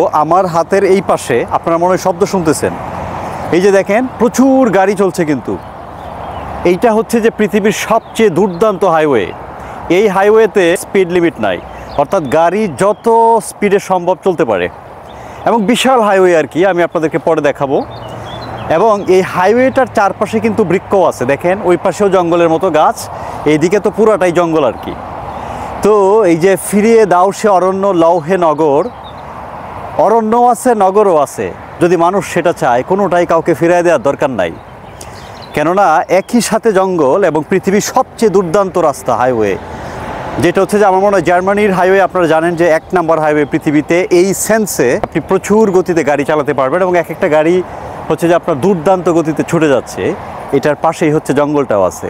তো আমার হাতের এই পাশে আপনারা মনে হয় শব্দ শুনতেছেন। এই যে দেখেন প্রচুর গাড়ি চলছে, কিন্তু এইটা হচ্ছে যে পৃথিবীর সবচেয়ে দুর্দান্ত হাইওয়ে। এই হাইওয়েতে স্পিড লিমিট নাই, অর্থাৎ গাড়ি যত স্পিডে সম্ভব চলতে পারে এবং বিশাল হাইওয়ে আর কি, আমি আপনাদেরকে পরে দেখাবো। এবং এই হাইওয়েটার চারপাশে কিন্তু বৃক্ষও আছে, দেখেন ওই পাশেও জঙ্গলের মতো গাছ, এইদিকে তো পুরাটাই জঙ্গল আর কি। তো এই যে ফিরিয়ে দাও সে অরণ্য লৌহে নগর, অরণ্যও আছে নগরও আছে, যদি মানুষ সেটা চায় কোনোটাই কাউকে ফিরিয়ে দেওয়ার দরকার নাই। কেননা একই সাথে জঙ্গল এবং পৃথিবীর সবচেয়ে দুর্দান্ত রাস্তা হাইওয়ে, যেটা হচ্ছে যে আমার মনে হয় জার্মানির হাইওয়ে। আপনারা জানেন যে 1 নম্বর হাইওয়ে পৃথিবীতে, এই সেন্সে আপনি প্রচুর গতিতে গাড়ি চালাতে পারবেন এবং এক একটা গাড়ি হচ্ছে যে আপনার দুর্দান্ত গতিতে ছুটে যাচ্ছে। এটার পাশেই হচ্ছে জঙ্গলটাও আছে।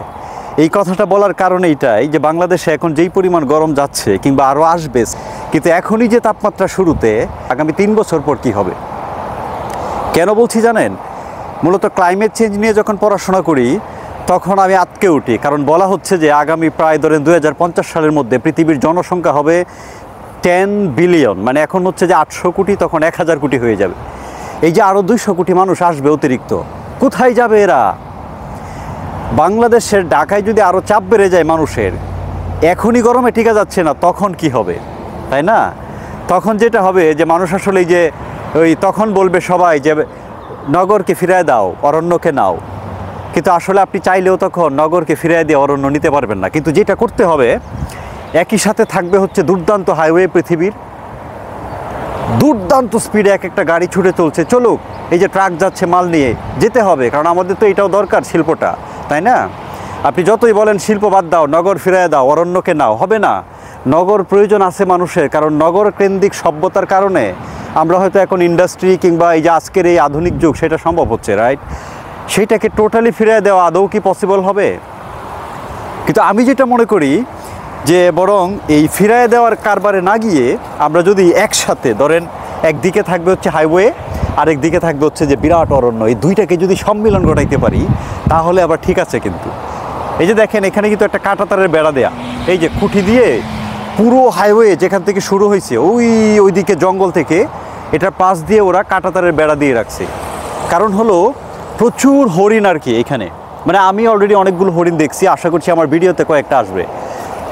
এই কথাটা বলার কারণ এইটাই যে বাংলাদেশে এখন যেই পরিমাণ গরম যাচ্ছে কিংবা আরও আসবে, কিন্তু এখনই যে তাপমাত্রা শুরুতে, আগামী 3 বছর পর কী হবে। কেন বলছি জানেন? মূলত ক্লাইমেট চেঞ্জ নিয়ে যখন পড়াশোনা করি তখন আমি আটকে উঠি, কারণ বলা হচ্ছে যে আগামী প্রায় ধরেন 2050 সালের মধ্যে পৃথিবীর জনসংখ্যা হবে 10 বিলিয়ন, মানে এখন হচ্ছে যে 800 কোটি, তখন 1000 কোটি হয়ে যাবে। এই যে আরও 200 কোটি মানুষ আসবে অতিরিক্ত, কোথায় যাবে এরা? বাংলাদেশের ঢাকায় যদি আরও চাপ বেড়ে যায় মানুষের, এখনই গরমে টিকা যাচ্ছে না, তখন কি হবে, তাই না? তখন যেটা হবে যে মানুষ আসলে যে তখন বলবে সবাই যে নগরকে ফিরিয়ে দাও, অরণ্যকে নাও। কিন্তু আসলে আপনি চাইলেও তখন নগরকে ফিরিয়ে দিয়ে অরণ্য নিতে পারবেন না। কিন্তু যেটা করতে হবে, একই সাথে থাকবে হচ্ছে দুর্দান্ত হাইওয়ে, পৃথিবীর দুর্দান্ত স্পিডে এক একটা গাড়ি ছুটে চলছে, চলুক। এই যে ট্রাক যাচ্ছে মাল নিয়ে, যেতে হবে, কারণ আমাদের তো এটাও দরকার, শিল্পটা, তাই না? আপনি যতই বলেন শিল্প বাদ দাও, নগর ফিরিয়ে দাও, অরণ্যকে নাও, হবে না। নগর প্রয়োজন আছে মানুষের, কারণ নগর কেন্দ্রিক সভ্যতার কারণে আমরা হয়তো এখন ইন্ডাস্ট্রি কিংবা এই যে আজকের এই আধুনিক যুগ, সেটা সম্ভব হচ্ছে, রাইট? সেইটাকে টোটালি ফিরিয়ে দেওয়া আদৌ কি পসিবল হবে? কিন্তু আমি যেটা মনে করি যে বরং এই ফিরিয়ে দেওয়ার কারবারে না গিয়ে আমরা যদি একসাথে ধরেন, একদিকে থাকবে হচ্ছে হাইওয়ে, আরেক দিকে থাকবে হচ্ছে যে বিরাট অরণ্য, এই দুইটাকে যদি সম্মিলন ঘটাইতে পারি তাহলে আবার ঠিক আছে। কিন্তু এই যে দেখেন এখানে কিন্তু একটা কাঁটাতারের বেড়া দেয়া, এই যে খুঁটি দিয়ে পুরো হাইওয়ে যেখান থেকে শুরু হয়েছে ওইদিকে জঙ্গল থেকে, এটার পাশ দিয়ে ওরা কাঁটাতারের বেড়া দিয়ে রাখছে। কারণ হলো প্রচুর হরিণ আর কি এখানে, মানে আমি অলরেডি অনেকগুলো হরিণ দেখছি, আশা করছি আমার ভিডিওতে কয়েকটা আসবে।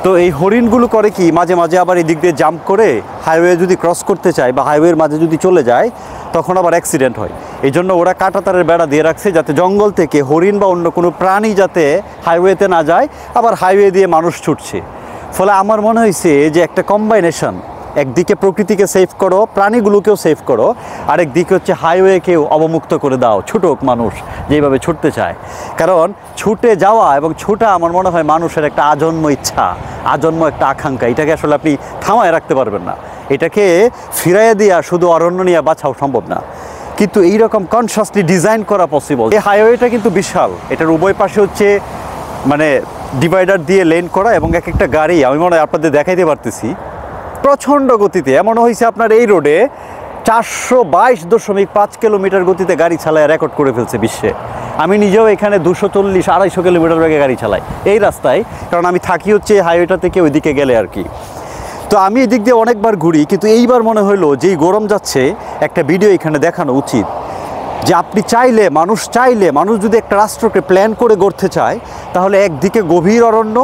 তো এই হরিণগুলো করে কি, মাঝে মাঝে আবার এই দিক দিয়ে জাম্প করে হাইওয়ে যদি ক্রস করতে চায় বা হাইওয়ের মাঝে যদি চলে যায়, তখন আবার অ্যাক্সিডেন্ট হয়। এই জন্য ওরা কাঁটাতারের বেড়া দিয়ে রাখছে, যাতে জঙ্গল থেকে হরিণ বা অন্য কোনো প্রাণী যাতে হাইওয়েতে না যায়। আবার হাইওয়ে দিয়ে মানুষ ছুটছে, ফলে আমার মনে হয়েছে যে একটা কম্বাইনেশন, একদিকে প্রকৃতিকে সেভ করো, প্রাণীগুলোকেও সেভ করো, আরেক দিকে হচ্ছে হাইওয়েকেও অবমুক্ত করে দাও, ছুটুক মানুষ যেভাবে ছুটতে চায়। কারণ ছুটে যাওয়া এবং ছুটা আমার মনে হয় মানুষের একটা আজন্ম ইচ্ছা, আজন্ম একটা আকাঙ্ক্ষা। এটাকে আসলে আপনি থামায় রাখতে পারবেন না, এটাকে ফিরাইয়ে দিয়া শুধু অরণ্য নিয়ে বাঁচাও সম্ভব না। কিন্তু এইরকম কনসাসলি ডিজাইন করা পসিবল। এই হাইওয়েটা কিন্তু বিশাল, এটার উভয় পাশে হচ্ছে মানে ডিভাইডার দিয়ে লেন করা, এবং এক একটা গাড়ি আমি মনে হয় আপনাদের দেখাইতে পারতেছি প্রচণ্ড গতিতে। এমন হয়েছে আপনার এই রোডে 422.5 কিলোমিটার গতিতে গাড়ি চালায় রেকর্ড করে ফেলছে বিশ্বে। আমি নিজেও এখানে 240-250 কিলোমিটার বেগে গাড়ি চালাই এই রাস্তায়, কারণ আমি থাকি হচ্ছে হাইওয়েটা থেকে ওইদিকে গেলে আর কি। তো আমি এদিক দিয়ে অনেকবার ঘুরি, কিন্তু এইবার মনে হলো যেই গরম যাচ্ছে, একটা ভিডিও এখানে দেখানো উচিত। যে আপনি চাইলে, মানুষ যদি একটা রাষ্ট্রকে প্ল্যান করে গড়তে চায়, তাহলে একদিকে গভীর অরণ্য,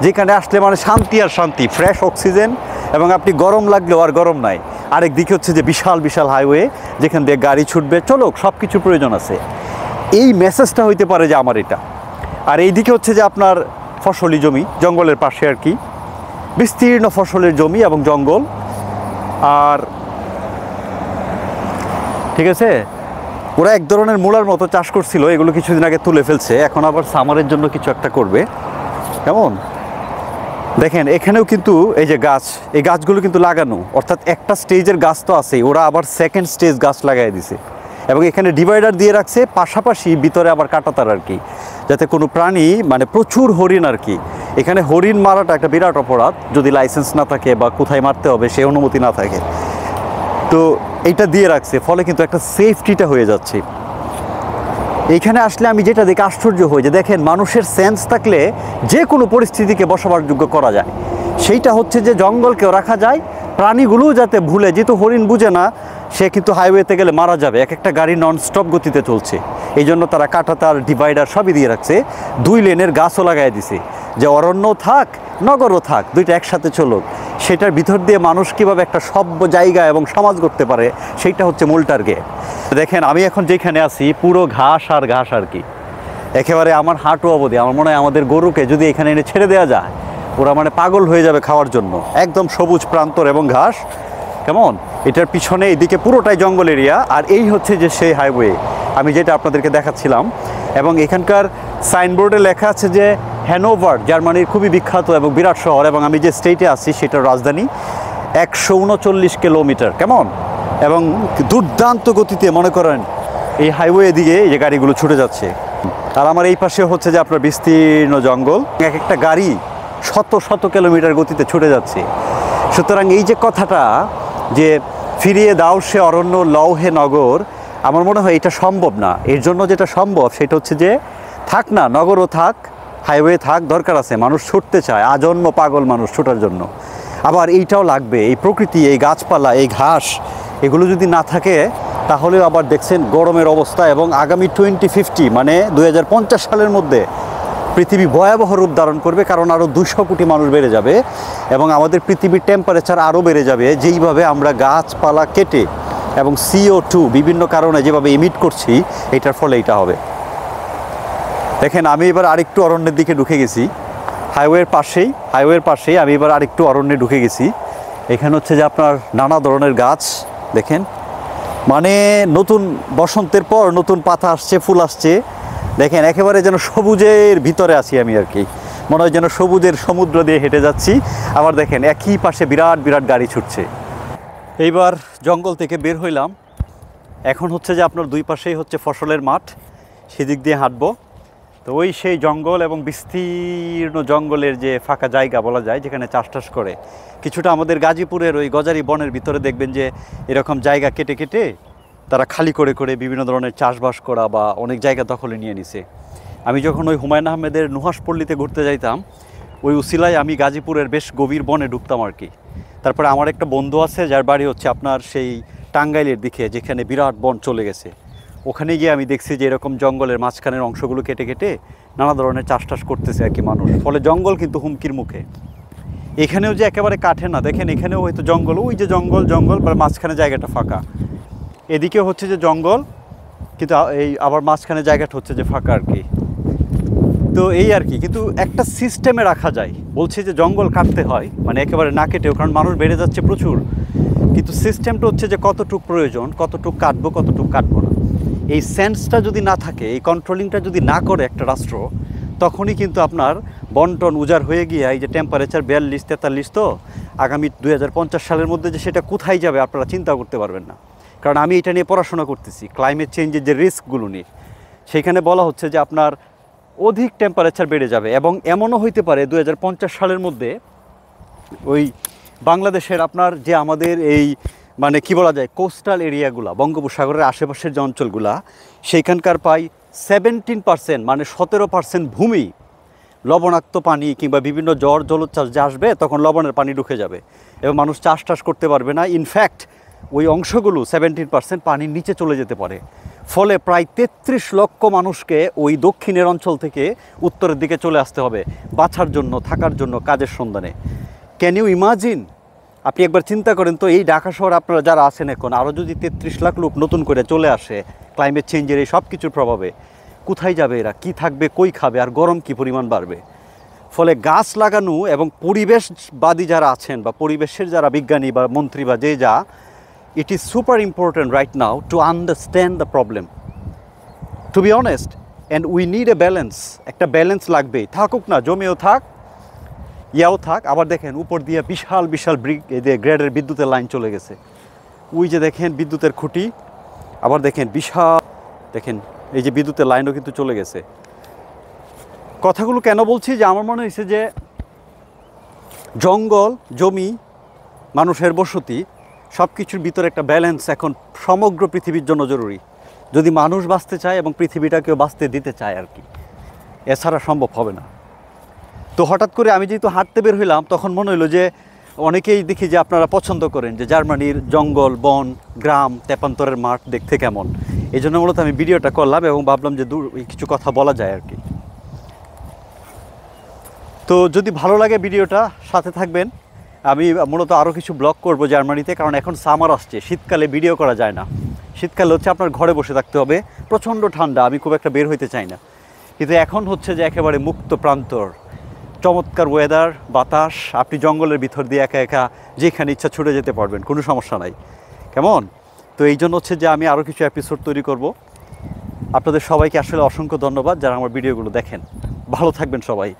যেখানে আসলে মানে শান্তি আর শান্তি, ফ্রেশ অক্সিজেন, এবং আপনি গরম লাগলেও আর গরম নাই। আরেক দিকে হচ্ছে যে বিশাল বিশাল হাইওয়ে, যেখান দিয়ে গাড়ি ছুটবে, চলুক, সব কিছু প্রয়োজন আছে। এই মেসেজটা হইতে পারে যে আমার এটা। আর এই দিকে হচ্ছে যে আপনার ফসলি জমি, জঙ্গলের পাশে আর কি, বিস্তীর্ণ ফসলের জমি এবং জঙ্গল। আর ঠিক আছে, ওরা এক ধরনের মূলার মতো চাষ করছিল, এগুলো কিছুদিন আগে তুলে ফেলছে, এখন আবার সামারের জন্য কিছু একটা করবে। কেমন দেখেন এখানেও কিন্তু এই যে গাছ, এই গাছগুলো কিন্তু লাগানো, অর্থাৎ একটা স্টেজের গাছ তো আছেই, ওরা আবার সেকেন্ড স্টেজ গাছ লাগাই দিছে, এবং এখানে ডিভাইডার দিয়ে রাখছে, পাশাপাশি ভিতরে আবার কাঁটাতার আর কি, যাতে কোনো প্রাণী, মানে প্রচুর হরিণ আর কি। এখানে হরিণ মারাটা একটা বিরাট অপরাধ, যদি লাইসেন্স না থাকে বা কোথায় মারতে হবে সে অনুমতি না থাকে। তো এইটা দিয়ে রাখছে, ফলে কিন্তু একটা সেফটিটা হয়ে যাচ্ছে। এইখানে আসলে আমি যেটা দেখে আশ্চর্য হই যে দেখেন, মানুষের সেন্স থাকলে যে কোনো পরিস্থিতিকে বসবাসযোগ্য করা যায়। সেইটা হচ্ছে যে জঙ্গলকেও রাখা যায়, প্রাণীগুলোও যাতে ভুলে, যেহেতু হরিণ বুঝে না সে কিন্তু হাইওয়েতে গেলে মারা যাবে। এক একটা গাড়ি নন স্টপ গতিতে চলছে, এই জন্য তারা কাঁটাতার, ডিভাইডার সবই দিয়ে রাখছে, 2 লেনের গাছও লাগাই দিছে যে অরণ্যও থাক নগরও থাক, দুইটা একসাথে চলুক। সেটার ভিতর দিয়ে মানুষ কীভাবে একটা সভ্য জায়গা এবং সমাজ করতে পারে, সেইটা হচ্ছে মূল টার্গেট। দেখেন আমি এখন যেখানে আছি পুরো ঘাস আর ঘাস আর কি, একেবারে আমার হাঁটু অবধি। আমার মনে হয় আমাদের গরুকে যদি এখানে এনে ছেড়ে দেওয়া যায়, ওরা মানে পাগল হয়ে যাবে খাওয়ার জন্য। একদম সবুজ প্রান্তর এবং ঘাস, কেমন। এটার পিছনে এদিকে পুরোটাই জঙ্গল এরিয়া, আর এই হচ্ছে যে সেই হাইওয়ে আমি যেটা আপনাদেরকে দেখাচ্ছিলাম। এবং এখানকার সাইনবোর্ডে লেখা আছে যে হ্যানোভার জার্মানির খুবই বিখ্যাত এবং বিরাট শহর, এবং আমি যে স্টেটে আছি সেটার রাজধানী। 139 কিলোমিটার, কেমন, এবং দুর্দান্ত গতিতে মনে করেন এই হাইওয়ে দিকে এই যে গাড়িগুলো ছুটে যাচ্ছে। আর আমার এই পাশে হচ্ছে যে আপনার বিস্তীর্ণ জঙ্গল, এক একটা গাড়ি শত শত কিলোমিটার গতিতে ছুটে যাচ্ছে। সুতরাং এই যে কথাটা যে ফিরিয়ে দাও সে অরণ্য, লও হে নগর, আমার মনে হয় এটা সম্ভব না। এর জন্য যেটা সম্ভব সেটা হচ্ছে যে থাক না, নগরও থাক, হাইওয়ে থাক, দরকার আছে। মানুষ ছুটতে চায়, আজন্ম পাগল মানুষ ছোটার জন্য। আবার এইটাও লাগবে, এই প্রকৃতি, এই গাছপালা, এই ঘাস, এগুলো যদি না থাকে তাহলেও আবার দেখছেন গরমের অবস্থা। এবং আগামী 2050 মানে 2050 সালের মধ্যে পৃথিবী ভয়াবহ রূপ ধারণ করবে, কারণ আরও 200 কোটি মানুষ বেড়ে যাবে এবং আমাদের পৃথিবীর টেম্পারেচার আরও বেড়ে যাবে। যেইভাবে আমরা গাছপালা কেটে এবং CO2 বিভিন্ন কারণে যেভাবে ইমিট করছি, এটার ফলে এটা হবে। দেখেন আমি এবার আরেকটু অরণ্যের দিকে ঢুকে গেছি, হাইওয়ের পাশেই আমি এবার আরেকটু অরণ্যে ঢুকে গেছি। এখানে হচ্ছে যে আপনার নানা ধরনের গাছ দেখেন, মানে নতুন বসন্তের পর নতুন পাতা আসছে, ফুল আসছে। দেখেন একেবারে যেন সবুজের ভিতরে আছি আমি আর কি, মনে হয় যেন সবুজের সমুদ্র দিয়ে হেঁটে যাচ্ছি। আবার দেখেন একই পাশে বিরাট বিরাট গাড়ি ছুটছে। এইবার জঙ্গল থেকে বের হইলাম, এখন হচ্ছে যে আপনার দুই পাশেই হচ্ছে ফসলের মাঠ, সেদিক দিয়ে হাঁটবো। তো ওই সেই জঙ্গল এবং বিস্তীর্ণ জঙ্গলের যে ফাঁকা জায়গা বলা যায়, যেখানে চাষ টাস করে, কিছুটা আমাদের গাজীপুরের ওই গজারি বনের ভিতরে দেখবেন যে এরকম জায়গা কেটে কেটে তারা খালি করে করে বিভিন্ন ধরনের চাষবাস করা বা অনেক জায়গা দখলে নিয়ে নিছে। আমি যখন ওই হুমায়ুন আহমেদের নুহাসপল্লীতে ঘুরতে যাইতাম, ওই উসিলায় আমি গাজীপুরের বেশ গভীর বনে ঢুকতাম আর কি। তারপরে আমার একটা বন্ধু আছে যার বাড়ি হচ্ছে আপনার সেই টাঙ্গাইলের দিকে, যেখানে বিরাট বন চলে গেছে। ওখানে গিয়ে আমি দেখছি যে এরকম জঙ্গলের মাঝখানের অংশগুলো কেটে কেটে নানা ধরনের চাষ টাস করতেছে আর কি মানুষ। ফলে জঙ্গল কিন্তু হুমকির মুখে। এখানেও যে একেবারে কাটে না, দেখেন এখানেও হয়তো জঙ্গল, ওই যে জঙ্গল বা মাঝখানে জায়গাটা ফাঁকা, এদিকে হচ্ছে যে জঙ্গল, কিন্তু এই আবার মাঝখানে জায়গাটা হচ্ছে যে ফাঁকা আর কি। তো এই আর কি, কিন্তু একটা সিস্টেমে রাখা যায়। বলছে যে জঙ্গল কাটতে হয়, মানে একেবারে না কেটেও, কারণ মানুষ বেড়ে যাচ্ছে প্রচুর। কিন্তু সিস্টেমটা হচ্ছে যে কতটুক প্রয়োজন, কতটুক কাটবো, কতটুক কাটবো না, এই সেন্সটা যদি না থাকে, এই কন্ট্রোলিংটা যদি না করে একটা রাষ্ট্র, তখনই কিন্তু আপনার বন্টন উজাড় হয়ে গিয়ে এই যে টেম্পারেচার 42-43, তো আগামী 2050 সালের মধ্যে যে সেটা কোথায় যাবে আপনারা চিন্তা করতে পারবেন না। কারণ আমি এটা নিয়ে পড়াশোনা করতেছি, ক্লাইমেট চেঞ্জের যে রিস্কগুলো নিয়ে। সেইখানে বলা হচ্ছে যে আপনার অধিক টেম্পারেচার বেড়ে যাবে, এবং এমনও হইতে পারে 2050 সালের মধ্যে ওই বাংলাদেশের আপনার যে আমাদের এই মানে কি বলা যায় কোস্টাল এরিয়াগুলো, বঙ্গোপসাগরের আশেপাশের যে অঞ্চলগুলা, সেইখানকার প্রায় 17% মানে 17% ভূমি লবণাক্ত পানি কিংবা বিভিন্ন জলোচ্ছ্বাস যে আসবে, তখন লবণের পানি ঢুকে যাবে এবং মানুষ চাষ টাস করতে পারবে না। ইনফ্যাক্ট ওই অংশগুলো 17% পানির নিচে চলে যেতে পারে। ফলে প্রায় 33 লক্ষ মানুষকে ওই দক্ষিণের অঞ্চল থেকে উত্তরের দিকে চলে আসতে হবে বাঁচার জন্য, থাকার জন্য, কাজের সন্ধানে। Can you imagine? আপনি একবার চিন্তা করেন তো, এই ঢাকা শহর আপনারা যারা আছেন এখন, আরও যদি 33 লাখ লোক নতুন করে চলে আসে ক্লাইমেট চেঞ্জের এই সব কিছুর প্রভাবে, কোথায় যাবে এরা, কি থাকবে, কই খাবে, আর গরম কি পরিমাণ বাড়বে। ফলে গাছ লাগানো এবং পরিবেশবাদী যারা আছেন বা পরিবেশের যারা বিজ্ঞানী বা মন্ত্রী বা যে যা, it is super important right now to understand the problem, to be honest, and we need a balance. একটা ব্যালেন্স লাগবেই, থাকুক না, জমিও থাক, ইয়াও থাক। আবার দেখেন উপর দিয়ে বিশাল বিশাল গ্রেডের বিদ্যুতের লাইন চলে গেছে, ওই যে দেখেন বিদ্যুতের খুঁটি। আবার দেখেন বিশাল, দেখেন এই যে বিদ্যুতের লাইনও কিন্তু চলে গেছে। কথাগুলো কেন বলছি, যে আমার মনে হয়েছে যে জঙ্গল, জমি, মানুষের বসতি, সব কিছুর ভিতরে একটা ব্যালেন্স এখন সমগ্র পৃথিবীর জন্য জরুরি, যদি মানুষ বাঁচতে চায় এবং পৃথিবীটাকেও বাঁচতে দিতে চায় আর কি। এছাড়া সম্ভব হবে না। তো হঠাৎ করে আমি যেহেতু হাঁটতে বের হইলাম, তখন মনে হলো যে অনেকেই দেখি যে আপনারা পছন্দ করেন যে জার্মানির জঙ্গল বন গ্রাম তেপান্তরের মাঠ দেখতে কেমন। এই জন্য মূলত আমি ভিডিওটা করলাম এবং ভাবলাম যে কিছু কথা বলা যায় আর কি। তো যদি ভালো লাগে ভিডিওটা সাথে থাকবেন। আমি মূলত আরও কিছু ব্লগ করব জার্মানিতে, কারণ এখন সামার আসছে, শীতকালে ভিডিও করা যায় না। শীতকালে হচ্ছে আপনার ঘরে বসে থাকতে হবে, প্রচণ্ড ঠান্ডা, আমি খুব একটা বের হইতে চাই না। কিন্তু এখন হচ্ছে যে একেবারে মুক্ত প্রান্তর, চমৎকার ওয়েদার, বাতাস, আপনি জঙ্গলের ভিতর দিয়ে একা একা যেখানে ইচ্ছা ছুটে যেতে পারবেন, কোনো সমস্যা নাই। কেমন? তো এই জন্য হচ্ছে যে আমি আরও কিছু এপিসোড তৈরি করব। আপনাদের সবাইকে আসলে অসংখ্য ধন্যবাদ যারা আমার ভিডিওগুলো দেখেন। ভালো থাকবেন সবাই।